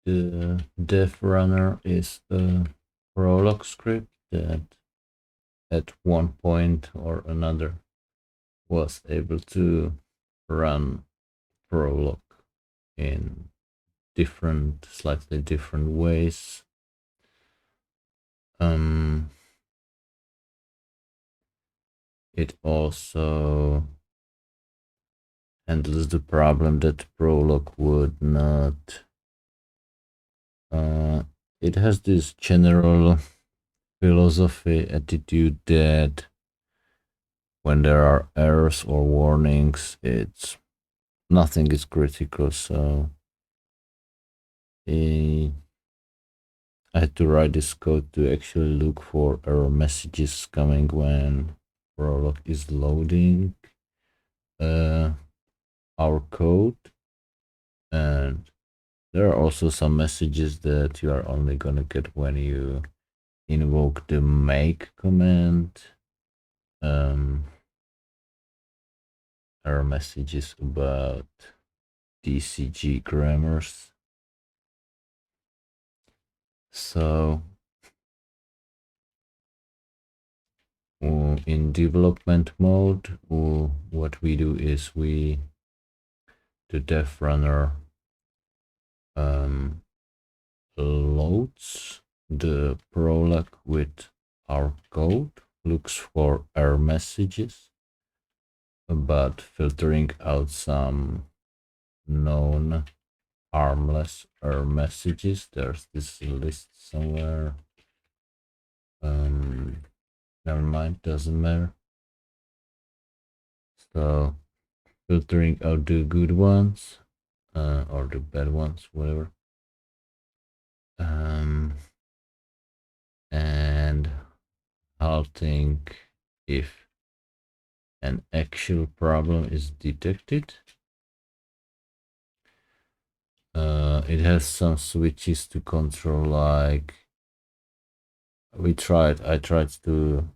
The dev runner is a Prolog script that at one point or another was able to run Prolog in different, slightly different ways. It also handles the problem that Prolog would not. It has this general philosophy attitude that when there are errors or warnings, it's nothing is critical. So I had to write this code to actually look for error messages coming when Prolog is loading our code, and there are also some messages that you are only gonna get when you invoke the make command. Error messages about DCG grammars. So in development mode, what we do is the dev runner loads the Prolog with our code, looks for error messages, but filtering out some known harmless error messages. There's this list somewhere. Never mind, doesn't matter. So filtering out the good ones or the bad ones, whatever. And halting if an actual problem is detected. It has some switches to control, like I tried to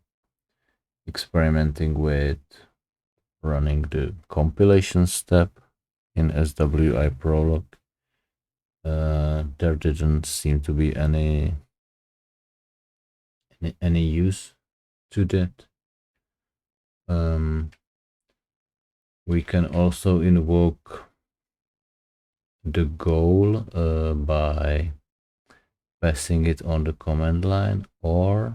experimenting with running the compilation step in SWI Prolog. There didn't seem to be any use to that. We can also invoke the goal by passing it on the command line or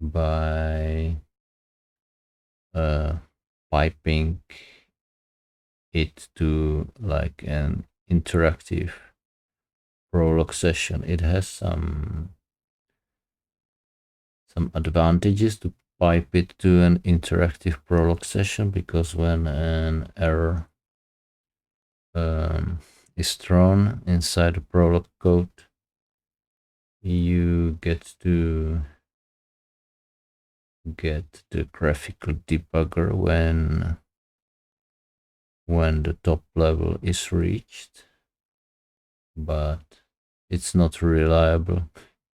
by piping it to like an interactive Prolog session. It has some advantages to pipe it to an interactive Prolog session, because when an error is thrown inside the Prolog code, you get to get the graphical debugger when the top level is reached, but it's not reliable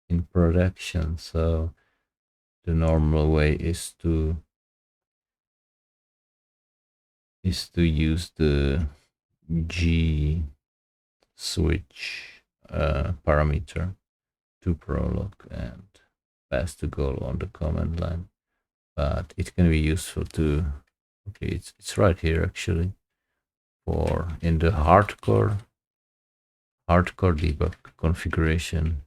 in production. So the normal way is to use the G switch parameter to Prolog and pass the goal on the command line. But it can be useful to, okay, it's right here actually, for in the hardcore debug configuration.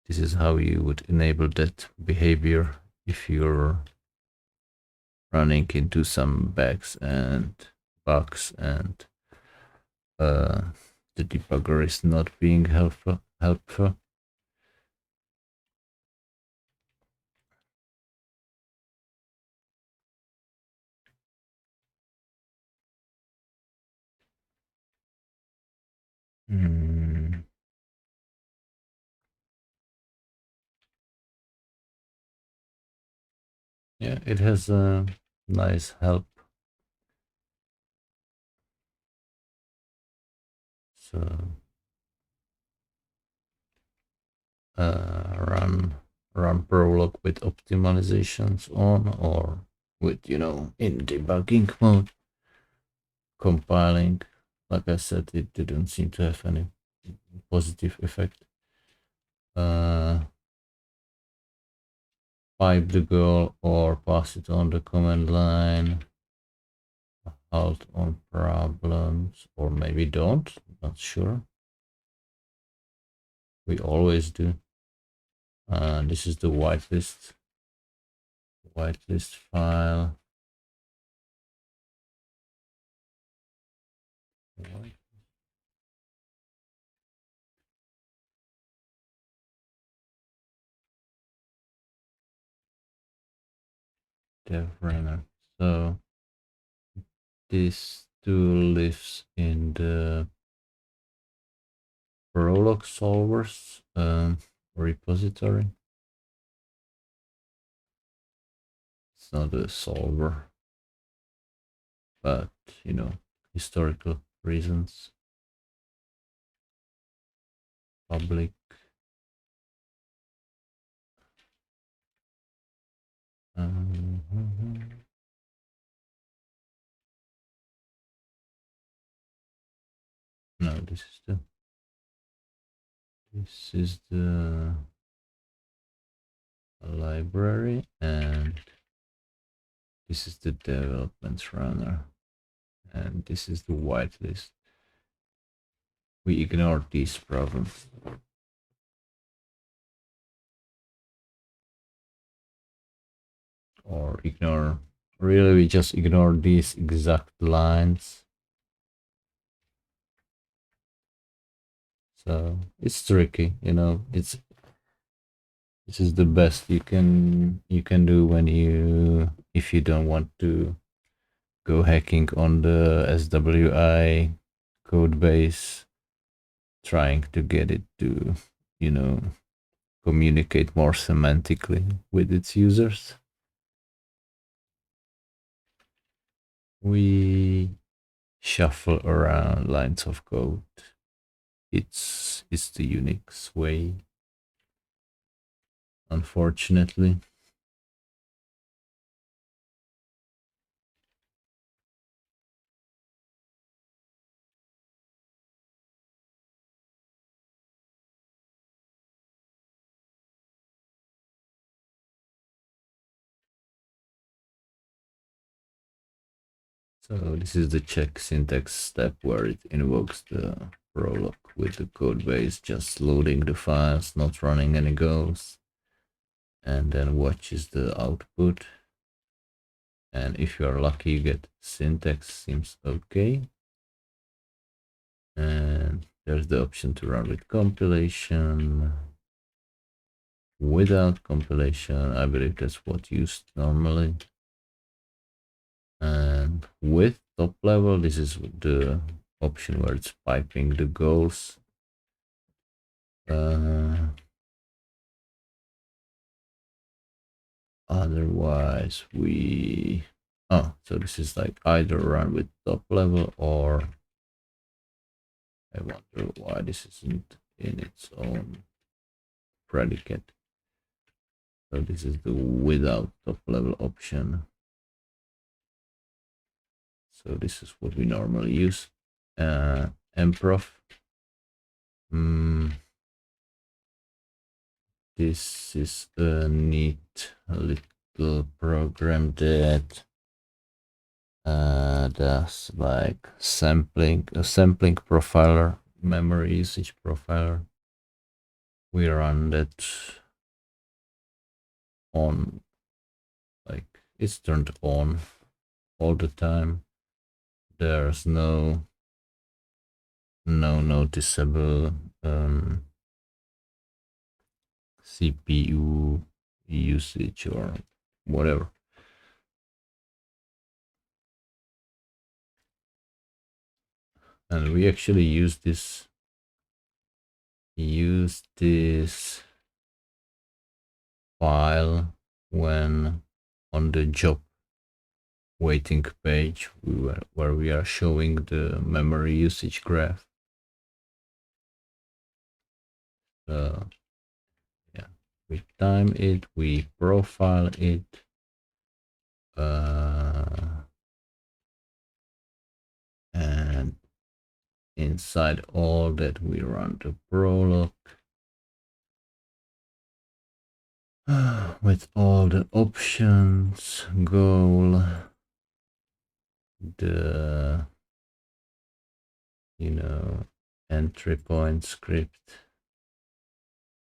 This is how you would enable that behavior if you're running into some bugs and the debugger is not being helpful. Yeah, it has a nice help. So run Prolog with optimizations on, or with, in debugging mode. Compiling, like I said, it didn't seem to have any positive effect. Pipe the goal or pass it on the command line. Halt on problems, or maybe don't, not sure. We always do. This is the whitelist file. Dev runner. So this tool lives in the Prolog solvers repository. It's not a solver, but you know, historical reasons. Public. No, this is the library, and this is the development runner, and this is the whitelist. We ignore these problems. Or ignore, really we just ignore these exact lines. So it's tricky, you know, this is the best you can do when if you don't want to go hacking on the SWI code base, trying to get it to, you know, communicate more semantically with its users. We shuffle around lines of code. It's the Unix way, unfortunately. So this is the check syntax step where it invokes the prolog with the code base, just loading the files, not running any goals, and then watches the output. And if you are lucky, you get syntax seems okay. And there's the option to run with compilation, without compilation. I believe that's what's used normally. And with top level, this is the option where it's piping the goals. Otherwise so this is like either run with top level, or I wonder why this isn't in its own predicate. So this is the without top level option. So this is what we normally use. Mprof. This is a neat little program that does like a sampling profiler, memory usage profiler. We run that on, like it's turned on all the time. There's no noticeable CPU usage or whatever. And we actually use this file when on the job waiting page where we are showing the memory usage graph. So yeah, we time it, we profile it, and inside all that we run the prolog with all the options, goal, the entry point script.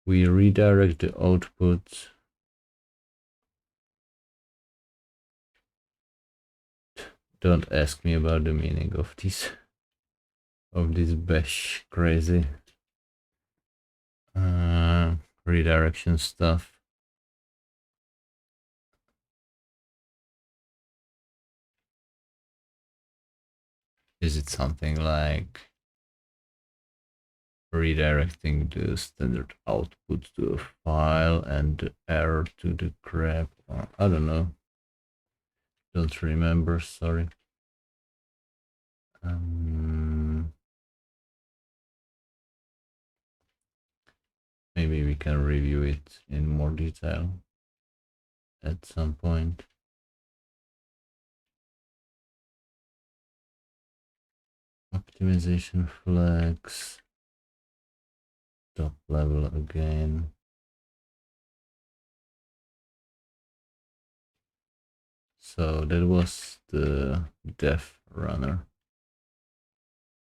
We redirect the output. Don't ask me about the meaning of this bash crazy redirection stuff. Is it something like redirecting the standard output to a file and the error to the grep? I don't know. Don't remember, sorry. Maybe we can review it in more detail at some point. Optimization flags. Top level again. So that was the def runner.